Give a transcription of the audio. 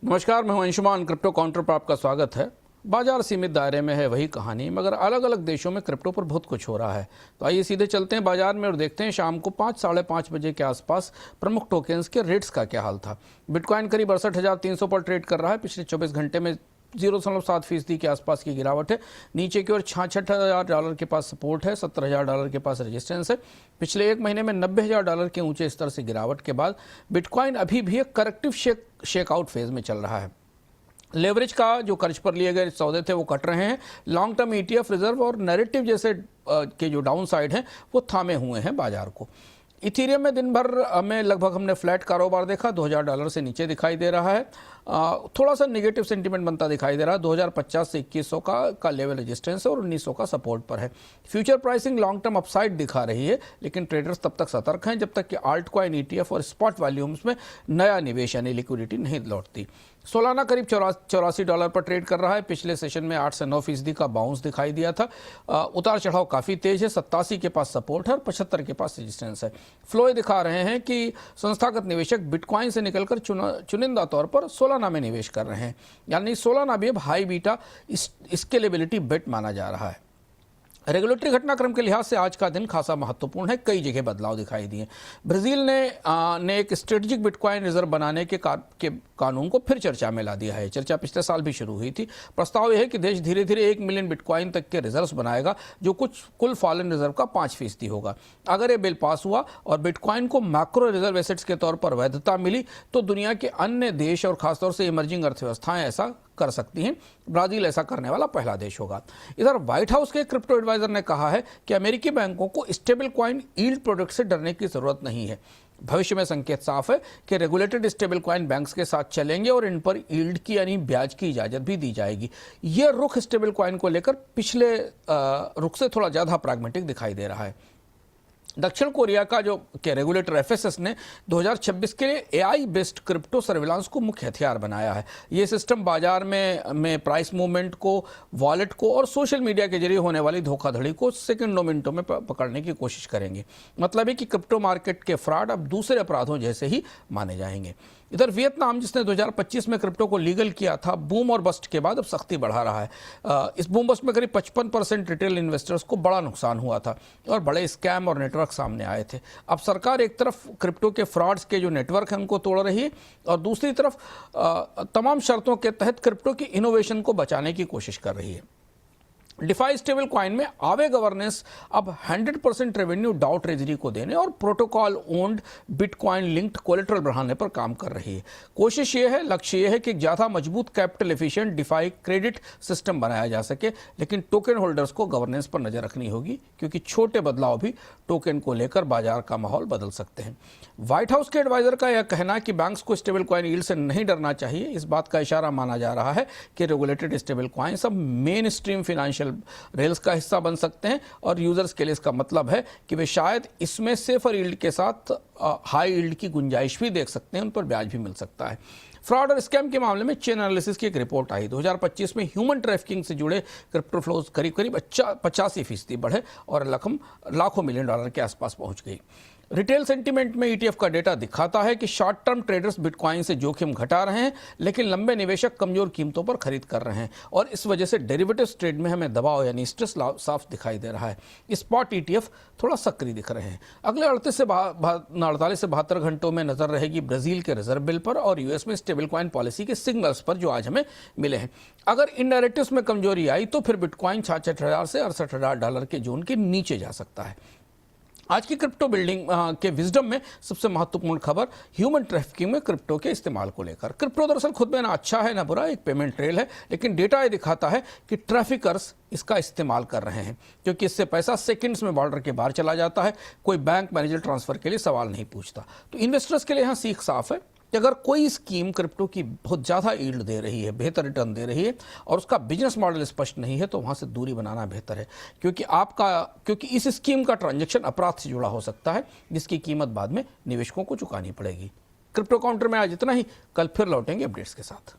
नमस्कार, मैं हूं अंशुमान। क्रिप्टो काउंटर पर आपका स्वागत है। बाजार सीमित दायरे में है वही कहानी, मगर अलग अलग देशों में क्रिप्टो पर बहुत कुछ हो रहा है। तो आइए सीधे चलते हैं बाजार में और देखते हैं शाम को 5-5:30 बजे के आसपास प्रमुख टोकन्स के रेट्स का क्या हाल था। बिटकॉइन करीब 68,300 पर ट्रेड कर रहा है। पिछले 24 घंटे में 0.7% के आसपास की गिरावट है। नीचे की ओर $66,000 के पास सपोर्ट है, $70,000 के पास रेजिस्टेंस है। पिछले एक महीने में $90,000 के ऊंचे स्तर से गिरावट के बाद बिटकॉइन अभी भी एक करेक्टिव शेकआउट फेज में चल रहा है। लेवरेज का जो कर्ज पर लिए गए सौदे थे वो कट रहे हैं। लॉन्ग टर्म ETF रिजर्व और नैरेटिव जैसे के जो डाउन साइड हैं वो थामे हुए हैं बाजार को। इथीरियम में दिन भर में लगभग हमने फ्लैट कारोबार देखा, $2,000 से नीचे दिखाई दे रहा है। थोड़ा सा नेगेटिव सेंटीमेंट बनता दिखाई दे रहा है। 2050 से 2100 का लेवल रेजिस्टेंस है और 1900 का सपोर्ट पर है। Future pricing long term upside दिखा रही है, लेकिन ट्रेडर्स तब तक सतर्क हैं जब तक कि आल्ट कॉइन ETF और स्पॉट वॉल्यूम्स में नया निवेश यानी लिक्विडिटी नहीं लौटती। सोलाना करीब $84 पर ट्रेड कर रहा है। पिछले सेशन में 8 से 9% का बाउंस दिखाई दिया था। उतार चढ़ाव काफ़ी तेज है। 87 के पास सपोर्ट है और 75 के पास रेजिस्टेंस है। फ्लो ये दिखा रहे हैं कि संस्थागत निवेशक बिटकॉइन से निकलकर चुनिंदा तौर पर सोलाना में निवेश कर रहे हैं, यानी सोलाना भी अब हाई बीटा स्केलेबिलिटी बेट माना जा रहा है। रेगुलेटरी घटनाक्रम के लिहाज से आज का दिन खासा महत्वपूर्ण है। कई जगह बदलाव दिखाई दिए। ब्राजील ने एक स्ट्रेटेजिक बिटकॉइन रिजर्व बनाने के कानून को फिर चर्चा में ला दिया है। चर्चा पिछले साल भी शुरू हुई थी। प्रस्ताव यह है कि देश धीरे धीरे 1 मिलियन बिटकॉइन तक के रिजर्व्स बनाएगा, जो कुल फॉरेन रिजर्व का 5% होगा। अगर ये बिल पास हुआ और बिटकॉइन को मैक्रो रिजर्व एसेट्स के तौर पर वैधता मिली तो दुनिया के अन्य देश और खासतौर से इमर्जिंग अर्थव्यवस्थाएं ऐसा कर सकती हैं। ब्राजील ऐसा करने वाला पहला देश होगा। इधर व्हाइट हाउस के क्रिप्टो एडवाइजर ने कहा है कि अमेरिकी बैंकों को स्टेबल कॉइन यील्ड प्रोडक्ट से डरने की जरूरत नहीं है। भविष्य में संकेत साफ है कि रेगुलेटेड स्टेबल कॉइन बैंक्स के साथ चलेंगे और इन पर यील्ड की यानी ब्याज की इजाजत भी दी जाएगी। यह रुख स्टेबल कॉइन को लेकर पिछले रुख से थोड़ा ज्यादा प्रैग्मेटिक दिखाई दे रहा है। दक्षिण कोरिया का जो रेगुलेटर FSS ने 2026 के लिए AI बेस्ड क्रिप्टो सर्विलांस को मुख्य हथियार बनाया है। ये सिस्टम बाजार में प्राइस मूवमेंट को, वॉलेट को और सोशल मीडिया के जरिए होने वाली धोखाधड़ी को सेकंडों मिनटों में पकड़ने की कोशिश करेंगे। मतलब है कि क्रिप्टो मार्केट के फ्रॉड अब दूसरे अपराधों जैसे ही माने जाएंगे। इधर वियतनाम, जिसने 2025 में क्रिप्टो को लीगल किया था, बूम और बस्ट के बाद अब सख्ती बढ़ा रहा है। इस बूम बस्ट में करीब 55% रिटेल इन्वेस्टर्स को बड़ा नुकसान हुआ था और बड़े स्कैम और नेटवर्क सामने आए थे। अब सरकार एक तरफ क्रिप्टो के फ्रॉड्स के जो नेटवर्क हैं उनको तोड़ रही है और दूसरी तरफ तमाम शर्तों के तहत क्रिप्टो की इनोवेशन को बचाने की कोशिश कर रही है। डिफाई स्टेबल कॉइन में आवे गवर्नेंस अब 100% रेवेन्यू डाउ ट्रेजरी को देने और protocol owned bitcoin linked collateral बढ़ाने पर काम कर रही है। कोशिश ये है, लक्ष्य ये है कि ज़्यादा मजबूत capital efficient DeFi credit system बनाया जा सके, लेकिन टोकन होल्डर्स को गवर्नेंस पर नजर रखनी होगी, क्योंकि छोटे बदलाव भी टोकन को लेकर बाजार का माहौल बदल सकते हैं। व्हाइट हाउस के एडवाइजर का यह कहना है कि बैंक्स को स्टेबल कॉइन यील्ड से नहीं डरना चाहिए। इस बात का इशारा माना जा रहा है कि रेगुलेटेड स्टेबल कॉइन सब मेन स्ट्रीम फिनेंशियल रेल्स का हिस्सा बन सकते हैं और यूजर्स के लिए इसका मतलब है कि वे शायद इसमें सेफर यील्ड के साथ हाई यील्ड की गुंजाइश भी देख सकते हैं, उन पर ब्याज भी मिल सकता है। फ्रॉड और स्कैम के मामले में चेन एनालिसिस की एक रिपोर्ट आई। 2025 में ह्यूमन ट्रैफिकिंग से जुड़े क्रिप्टो फ्लोज करीब 85% बढ़े और लाखों मिलियन डॉलर के आसपास पहुंच गई। रिटेल सेंटीमेंट में ETF का डेटा दिखाता है कि शॉर्ट टर्म ट्रेडर्स बिटकॉइन से जोखिम घटा रहे हैं, लेकिन लंबे निवेशक कमजोर कीमतों पर खरीद कर रहे हैं और इस वजह से डेरिवेटिव्स ट्रेड में हमें दबाव यानी स्ट्रेस साफ दिखाई दे रहा है। स्पॉट ETF थोड़ा सक्रिय दिख रहे हैं। अगले 48 से 72 घंटों में नजर रहेगी ब्राजील के रिजर्व बिल पर और US में स्टेबल कॉइन पॉलिसी के सिग्नल्स पर जो आज हमें मिले हैं। अगर इन नैरेटिव्स में कमजोरी आई तो फिर बिटकॉइन 66,000 से $68,000 के जोन के नीचे जा सकता है। आज की क्रिप्टो बिल्डिंग के विजडम में सबसे महत्वपूर्ण खबर ह्यूमन ट्रैफिकिंग में क्रिप्टो के इस्तेमाल को लेकर। क्रिप्टो दरअसल खुद में ना अच्छा है ना बुरा, एक पेमेंट ट्रेल है, लेकिन डेटा ये दिखाता है कि ट्रैफिकर्स इसका इस्तेमाल कर रहे हैं, क्योंकि इससे पैसा सेकंड्स में बॉर्डर के बाहर चला जाता है। कोई बैंक मैनेजर ट्रांसफर के लिए सवाल नहीं पूछता। तो इन्वेस्टर्स के लिए यहाँ सीख साफ है कि अगर कोई स्कीम क्रिप्टो की बहुत ज़्यादा यील्ड दे रही है, बेहतर रिटर्न दे रही है और उसका बिजनेस मॉडल स्पष्ट नहीं है, तो वहाँ से दूरी बनाना बेहतर है, क्योंकि इस स्कीम का ट्रांजैक्शन अपराध से जुड़ा हो सकता है, जिसकी कीमत बाद में निवेशकों को चुकानी पड़ेगी। क्रिप्टो काउंटर में आज इतना ही। कल फिर लौटेंगे अपडेट्स के साथ।